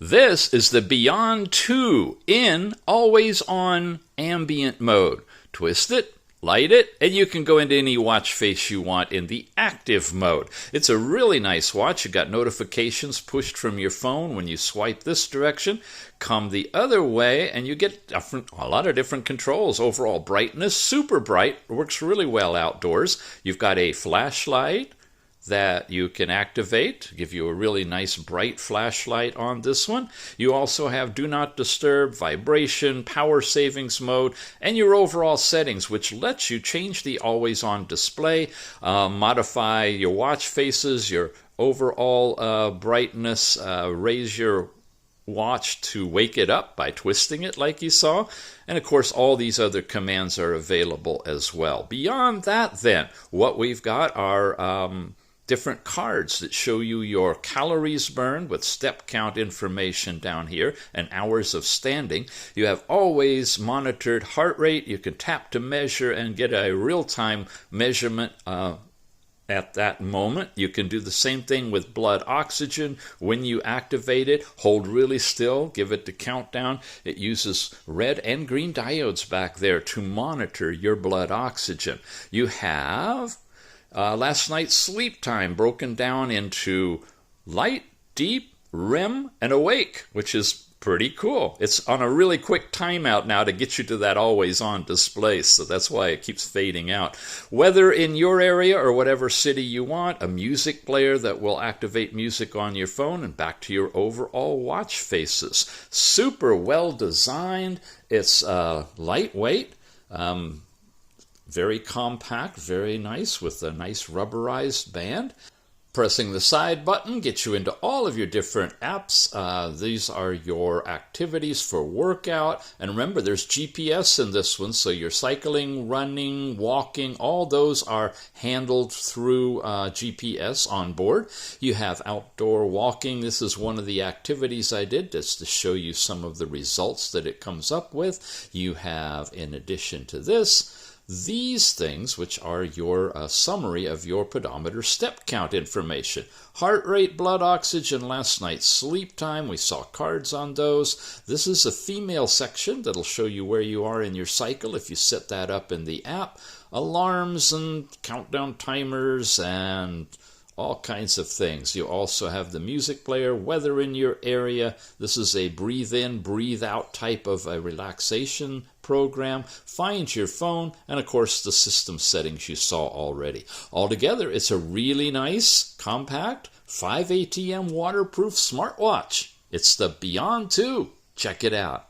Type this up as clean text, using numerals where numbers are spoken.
This is the Beyond 2 in always on ambient mode. Twist it, light it, and you can go into any watch face you want in the active mode. It's a really nice watch. You got notifications pushed from your phone when you swipe this direction. Come the other way and you get a lot of different controls. Overall brightness, super bright, works really well outdoors. You've got a flashlight that you can activate, give you a really nice bright flashlight on this one. You also have do not disturb, vibration, power savings mode, and your overall settings, which lets you change the always on display, modify your watch faces, your overall brightness, raise your watch to wake it up by twisting it like you saw. And of course, all these other commands are available as well. Beyond that then, what we've got are different cards that show you your calories burned with step count information down here and hours of standing. You have always monitored heart rate. You can tap to measure and get a real-time measurement at that moment. You can do the same thing with blood oxygen. When you activate it, hold really still, give it the countdown. It uses red and green diodes back there to monitor your blood oxygen. You have last night's sleep time broken down into light, deep, REM, and awake, which is pretty cool. It's on a really quick timeout now to get you to that always on display, so that's why it keeps fading out. Whether in your area or whatever city you want, a music player that will activate music on your phone and back to your overall watch faces. Super well designed. It's lightweight. Very compact, very nice with a nice rubberized band. Pressing the side button gets you into all of your different apps. These are your activities for workout. And remember, there's GPS in this one, so you're cycling, running, walking, all those are handled through GPS on board. You have outdoor walking. This is one of the activities I did just to show you some of the results that it comes up with. You have, in addition to this, these things, which are your summary of your pedometer step count information. Heart rate, blood oxygen, last night's sleep time. We saw cards on those. This is a female section that'll show you where you are in your cycle if you set that up in the app. Alarms and countdown timers and all kinds of things. You also have the music player, weather in your area. This is a breathe in, breathe out type of a relaxation program. Find your phone, and of course the system settings you saw already. Altogether, it's a really nice, compact, 5 ATM waterproof smartwatch. It's the Beyond 2. Check it out.